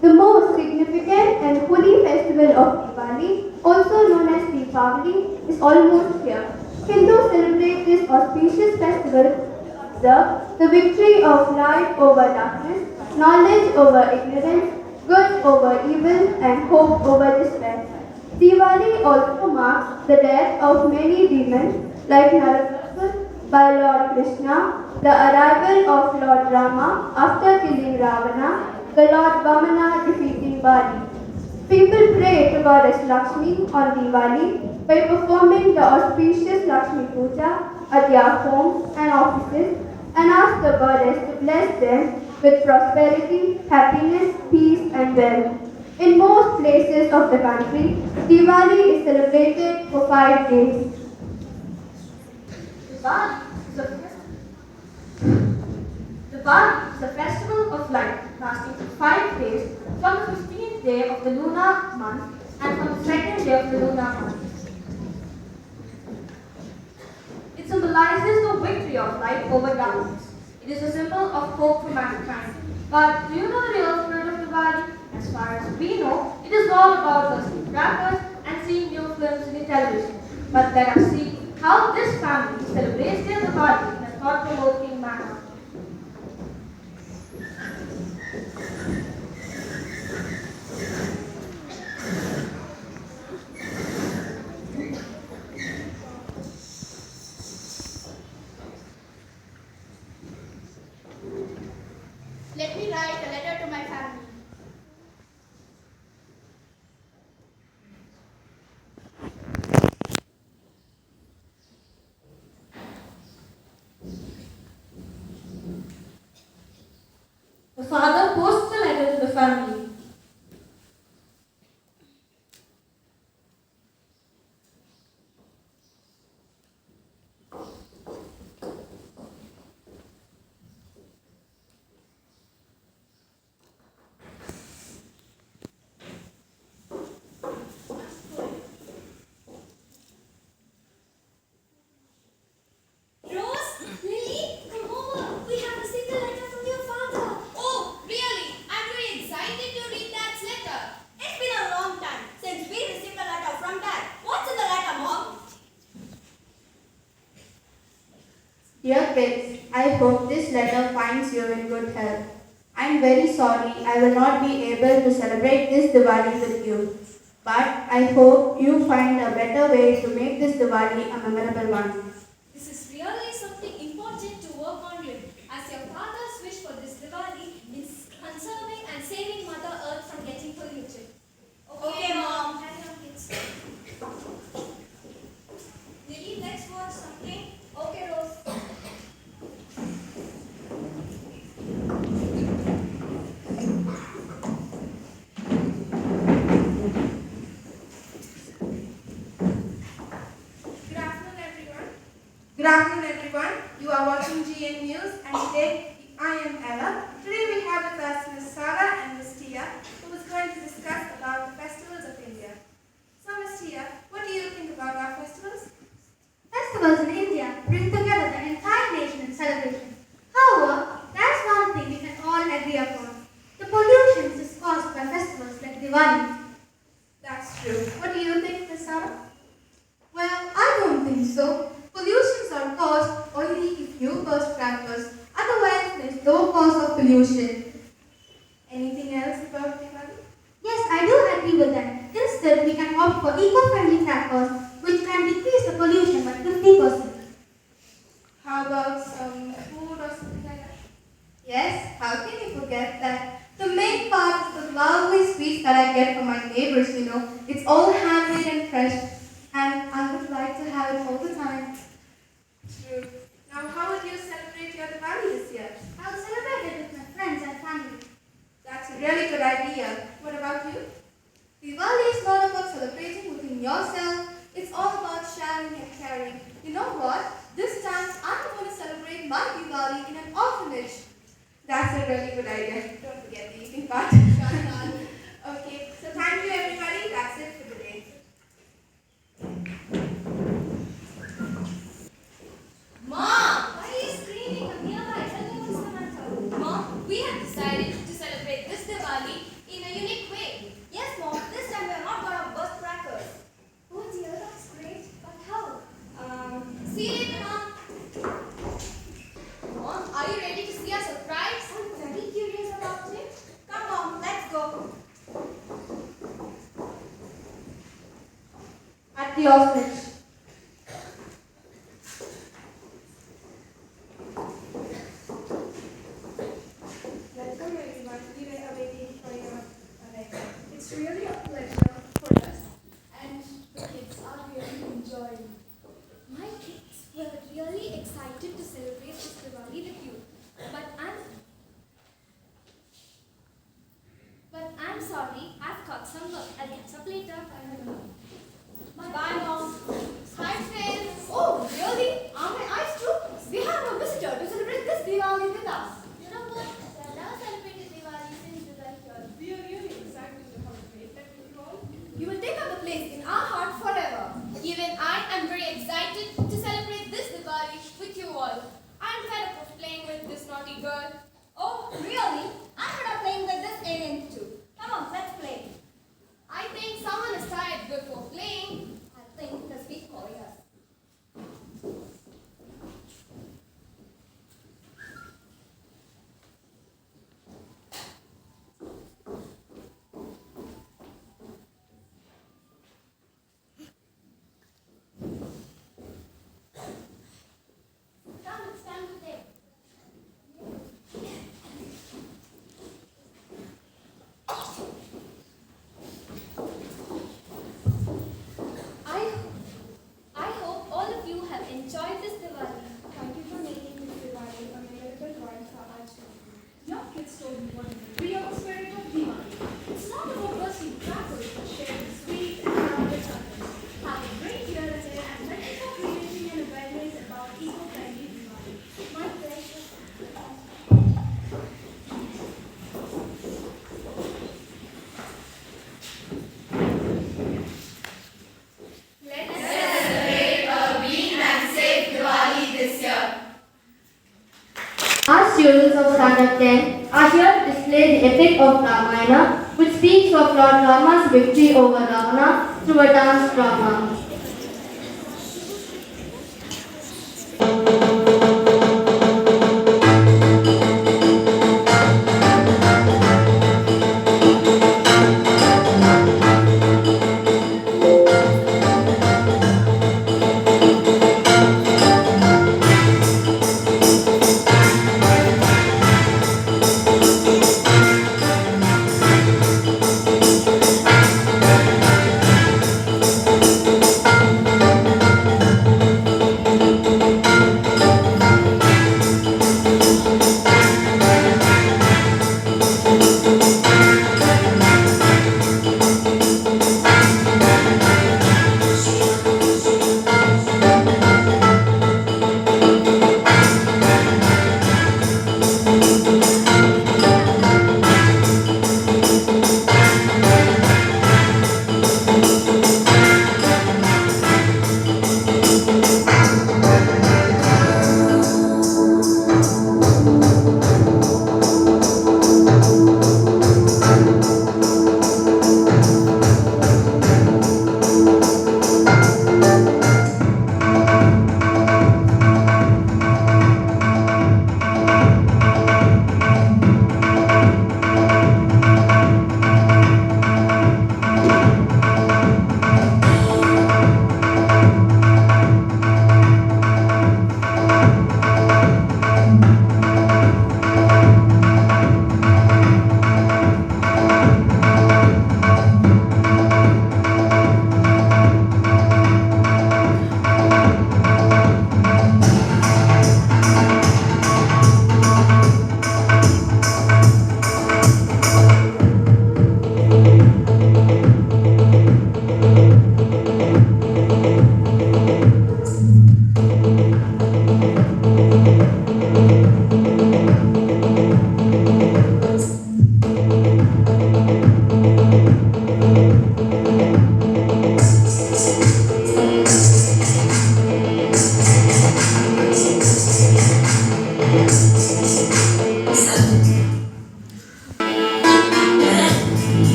The most significant and holy festival of Diwali, also known as Deepavali, is almost here. Hindus celebrate this auspicious festival to observe the victory of light over darkness, knowledge over ignorance, good over evil, and hope over despair. Diwali also marks the death of many demons like Narakasur by Lord Krishna, the arrival of Lord Rama after killing Ravana, the Lord Vamana defeating Bali. People pray to Goddess Lakshmi on Diwali by performing the auspicious Lakshmi Puja at their homes and offices and ask the goddess to bless them with prosperity, happiness, peace, and wealth. In most places of the country, Diwali is celebrated for 5 days. Diwali is a Diwali is a festival of light lasting for 5 days from the 15th day of the lunar month and from the second day of the lunar month. It symbolizes the victory of light over darkness. It is a symbol of hope for mankind. But do you know the real spirit of Diwali? As far as we know, it is all about bursting crackers and seeing new films in the television. But let us see how this family celebrates their Diwali in a thought-provoking manner. Let me write a letter to my family. The father posts the letter to the family. Rose, Lily, come over. We have received a letter from your father. Oh, really? I'm very excited to read that letter. It's been a long time since we received a letter from Dad. What's in the letter, Mom? Dear kids, I hope this letter finds you in good health. I am very sorry I will not be able to celebrate this Diwali with you. But I hope you find a better way to make this Diwali a memorable one. This is really something important to work on with, as your father's wish for this Diwali is conserving and saving Mother Earth from getting polluted. Okay, Mom. Carry on, kids. Lily, let's watch something. Okay, Rose. Good afternoon, everyone. You are watching GN News, and today I am Ella. Today we have with us Miss Sarah and Miss Tia, who is going to discuss about the festivals of India. So, Miss Tia, what do you think about our festivals? Festivals in India bring together the entire nation in celebration. However, there's one thing we can all agree upon. The pollution is caused by festivals like Diwali. That's true. What do you think, Miss Sarah? Well, I don't think so. Pollutions are caused only if you burst crackers. Otherwise, there's no cause of pollution. Anything else about Diwali? Yes, I do agree with that. Instead, we can opt for eco-friendly crackers, which can decrease the pollution by 50%. How about some food or something like that? Yes, how can you forget that? The main part is the lovely sweets that I get from my neighbors, It's all handmade and fresh. And I would like to have it all the time. True. Now, how would you celebrate your Diwali this year? I'll celebrate it with my friends and family. That's a really good idea. What about you? Diwali is not about celebrating within yourself. It's all about sharing and caring. You know what? This time I'm going to celebrate my Diwali in an orphanage. That's a really good idea. Don't forget the eating part. Okay, so thank you everybody. That's it for today. Mom! Why are you screaming? I'm nearby. Tell me what's the matter. Mom, we have decided to celebrate this Diwali in a the orphanage. Welcome everyone. We were awaiting for your arrival. It's really a pleasure for us, and the kids are really enjoying. My kids were really excited to celebrate this Diwali with you. But I'm sorry, I've got some work. I'll catch up later. Bye, Mom. Hi friends! Oh, really? Are my eyes true? We have a visitor to celebrate this Diwali with us. You know what? I've never celebrated Diwali since you were here. We are really excited to have a great time with you all. You will take up a place in our heart forever. Even I am very excited to celebrate this Diwali with you all. I'm fed up of playing with this naughty girl. Oh, really? I'm not playing with this alien too. Come on, let's play. I think someone is tired before playing. I think the sweet boy us. Come, it's time to play. I hope all of you have enjoyed this Diwali. Thank you for making this Diwali a memorable one for our children. Your kids told me what the real spirit of Diwali. It's not about bursting crackers, but sharing sweet and love with others. Have a great year ahead and thank you for creating an awareness about eco-friendly Diwali. My pleasure. Our students of Standard 10 are here to display the epic of Ramayana, which speaks of Lord Rama's victory over Ravana through a dance drama.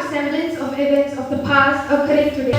a semblance of events of the past occurring today.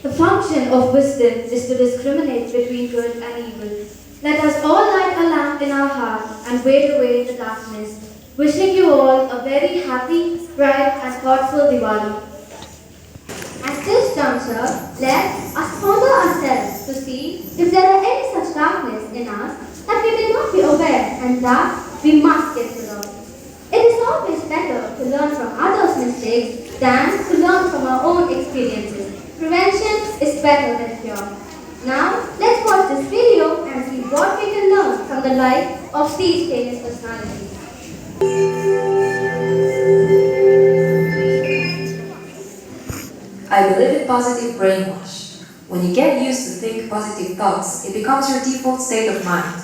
The function of wisdom is to discriminate between good and evil. Let us all light a lamp in our heart and wait away the darkness. Wishing you all a very happy, bright and thoughtful Diwali. At this juncture, let us ponder ourselves to see if there are any such darkness in us that we may not be aware and that we must get rid of. It is always better to learn from others' mistakes than to learn from our own experiences. Prevention is better than cure. Now, let's watch this video and see what we can learn from the life of these famous personalities. I believe in positive brainwash. When you get used to think positive thoughts, it becomes your default state of mind.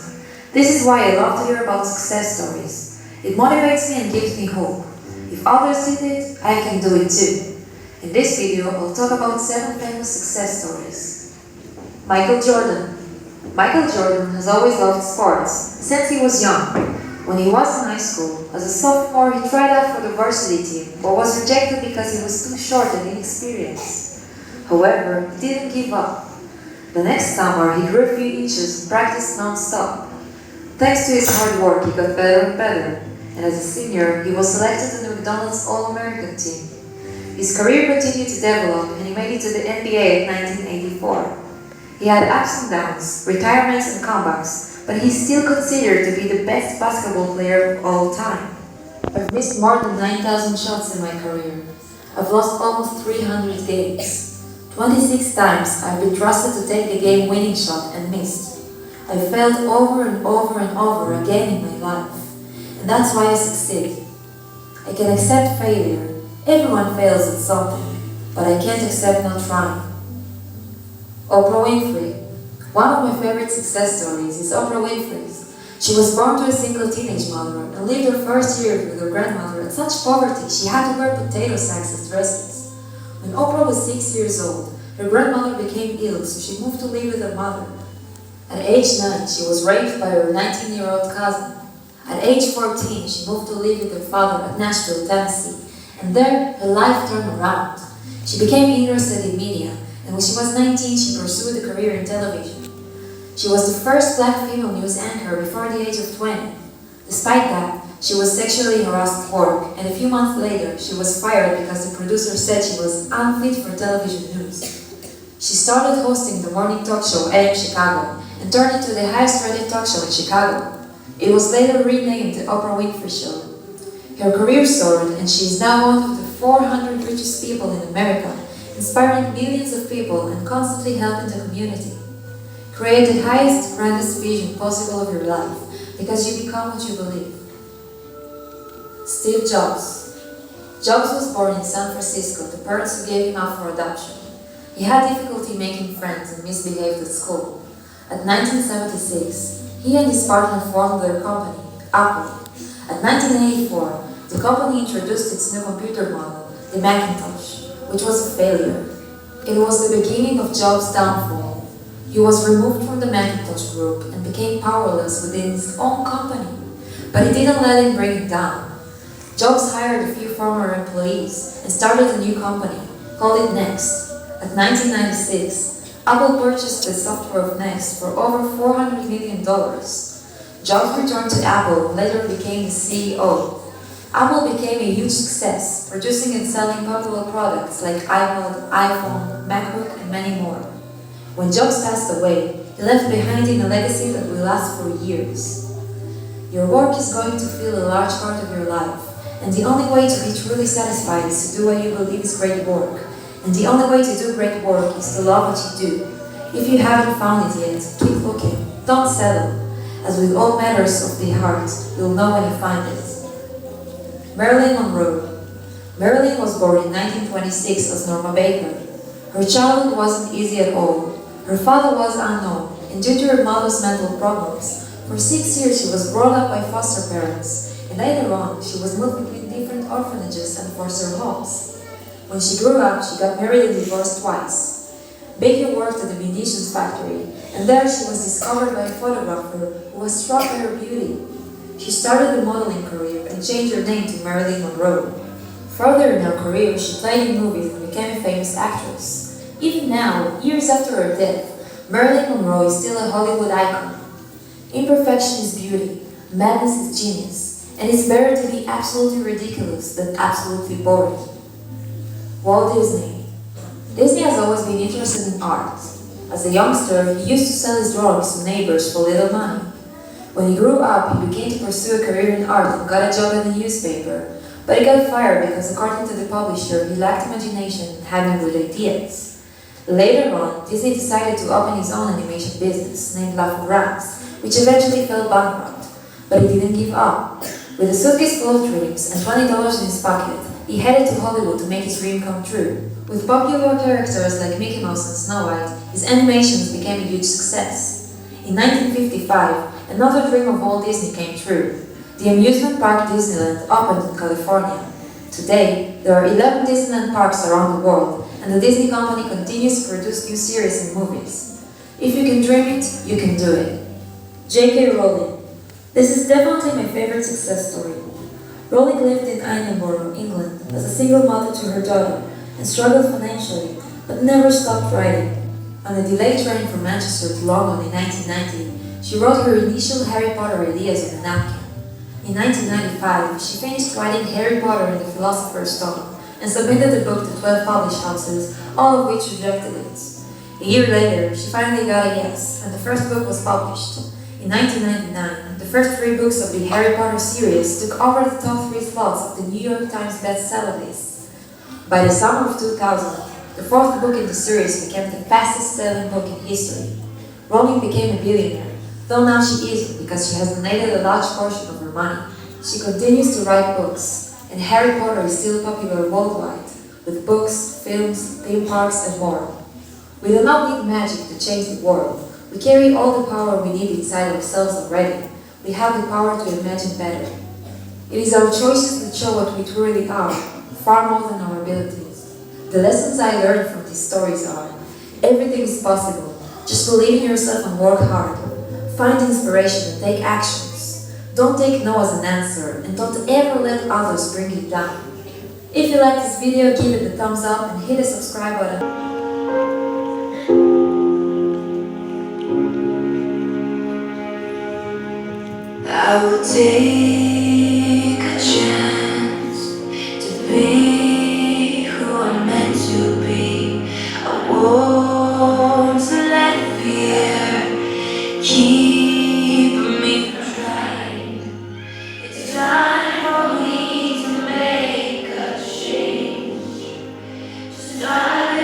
This is why I love to hear about success stories. It motivates me and gives me hope. If others did it, I can do it too. In this video, I'll talk about 7 famous success stories. Michael Jordan. Michael Jordan has always loved sports since he was young. When he was in high school, as a sophomore, he tried out for the varsity team, but was rejected because he was too short and inexperienced. However, he didn't give up. The next summer, he grew a few inches and practiced non-stop. Thanks to his hard work, he got better and better, and as a senior, he was selected to the McDonald's All-American team. His career continued to develop, and he made it to the NBA in 1984. He had ups and downs, retirements and comebacks, but he's still considered to be the best basketball player of all time. I've missed more than 9,000 shots in my career. I've lost almost 300 games. 26 times I've been trusted to take the game-winning shot and missed. I've failed over and over and over again in my life, and that's why I succeed. I can accept failure. Everyone fails at something, but I can't accept not trying. Oprah Winfrey. One of my favorite success stories is Oprah Winfrey's. She was born to a single teenage mother and lived her first year with her grandmother in such poverty she had to wear potato sacks as dresses. When Oprah was 6 years old, her grandmother became ill, so she moved to live with her mother. At age 9, she was raped by her 19-year-old cousin. At age 14, she moved to live with her father at Nashville, Tennessee, and there her life turned around. She became interested in media, and when she was 19, she pursued a career in television. She was the first black female news anchor before the age of 20. Despite that, she was sexually harassed at work, and a few months later, she was fired because the producer said she was unfit for television news. She started hosting the morning talk show AM Chicago, and turned into the highest-rated talk show in Chicago. It was later renamed the Oprah Winfrey Show. Her career soared, and she is now one of the 400 richest people in America, inspiring millions of people and constantly helping the community. Create the highest, grandest vision possible of your life, because you become what you believe. Steve Jobs. Jobs was born in San Francisco to parents who gave him up for adoption. He had difficulty making friends and misbehaved at school. At 1976, he and his partner formed their company, Apple. At 1984, the company introduced its new computer model, the Macintosh, which was a failure. It was the beginning of Jobs' downfall. He was removed from the Macintosh group and became powerless within his own company. But it didn't let him bring him down. Jobs hired a few former employees and started a new company, called it Next. At 1996, Apple purchased the software of Next for over $400 million. Jobs returned to Apple and later became the CEO. Apple became a huge success, producing and selling popular products like iPod, iPhone, MacBook, and many more. When Jobs passed away, he left behind him a legacy that will last for years. Your work is going to fill a large part of your life, and the only way to be truly satisfied is to do what you believe is great work. And the only way to do great work is to love what you do. If you haven't found it yet, keep looking. Don't settle. As with all matters of the heart, you'll know when you find it. Marilyn Monroe. Marilyn was born in 1926 as Norma Baker. Her childhood wasn't easy at all. Her father was unknown, and due to her mother's mental problems, for 6 years she was brought up by foster parents, and later on she was moved between different orphanages and foster homes. When she grew up, she got married and divorced twice. Baker worked at a munitions factory, and there she was discovered by a photographer who was struck by her beauty. She started a modeling career and changed her name to Marilyn Monroe. Further in her career, she played in movies and became a famous actress. Even now, years after her death, Marilyn Monroe is still a Hollywood icon. Imperfection is beauty, madness is genius, and it's better to be absolutely ridiculous than absolutely boring. Walt Disney. Disney has always been interested in art. As a youngster, he used to sell his drawings to neighbors for little money. When he grew up, he began to pursue a career in art and got a job in a newspaper, but he got fired because, according to the publisher, he lacked imagination and had no good ideas. Later on, Disney decided to open his own animation business, named Laugh-O-Grams, which eventually fell bankrupt, but he didn't give up. With a suitcase full of dreams and $20 in his pocket, he headed to Hollywood to make his dream come true. With popular characters like Mickey Mouse and Snow White, his animations became a huge success. In 1955, another dream of Walt Disney came true. The amusement park Disneyland opened in California. Today, there are 11 Disneyland parks around the world, and the Disney company continues to produce new series and movies. If you can dream it, you can do it. J.K. Rowling. This is definitely my favorite success story. Rowling lived in Edinburgh, England, as a single mother to her daughter, and struggled financially, but never stopped writing. On a delayed train from Manchester to London in 1990, she wrote her initial Harry Potter ideas on a napkin. In 1995, she finished writing Harry Potter and the Philosopher's Stone, and submitted the book to 12 published houses, all of which rejected it. A year later, she finally got a yes, and the first book was published. In 1999, the first 3 books of the Harry Potter series took over the top 3 slots of the New York Times bestseller list. By the summer of 2000, the 4th book in the series became the fastest-selling book in history. Rowling became a billionaire, though now she isn't because she has donated a large portion of her money. She continues to write books, and Harry Potter is still popular worldwide, with books, films, theme parks, and more. We do not need magic to change the world. We carry all the power we need inside ourselves already. We have the power to imagine better. It is our choices that show what we truly are, far more than our abilities. The lessons I learned from these stories are: everything is possible. Just believe in yourself and work hard. Find inspiration and take actions. Don't take no as an answer, and don't ever let others bring you down. If you like this video, give it a thumbs up and hit the subscribe button. I will take a chance to be who I'm meant to be. I won't let fear keep me from trying. It's time for me to make a change. To start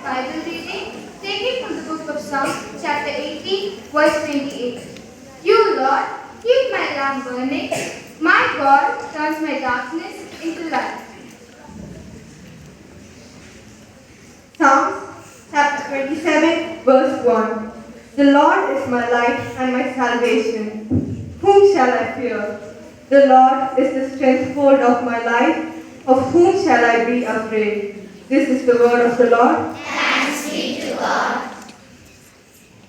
Bible reading taken from the book of Psalms, chapter 18, verse 28. You, Lord, keep my lamp burning. My God turns my darkness into light. Psalms chapter 27, verse 1. The Lord is my light and my salvation. Whom shall I fear? The Lord is the strength hold of my life. Of whom shall I be afraid? This is the word of the Lord.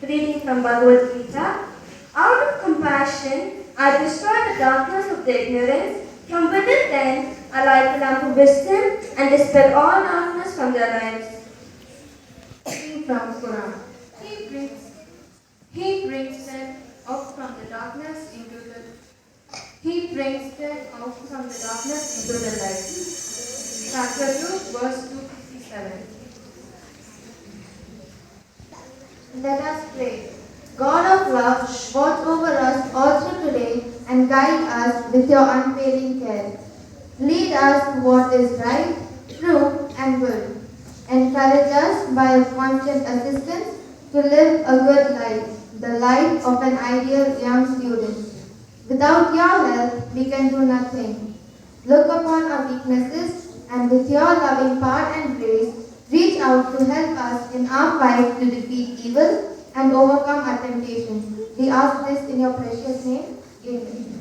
Reading from Bhagavad Gita. Out of compassion, I destroy the darkness of the ignorance. From within them, I light the lamp of wisdom and dispel all darkness from their lives. Reading from Quran. He brings them out from the darkness into the light. Chapter 2, verse 257. Let us pray. God of love, watch over us all through today and guide us with your unfailing care. Lead us to what is right, true, and good. Encourage us by your constant assistance to live a good life, the life of an ideal young student. Without your help, we can do nothing. Look upon our weaknesses and with your loving power and grace, reach out to help us in our fight to defeat evil and overcome our temptations. We ask this in your precious name. Amen.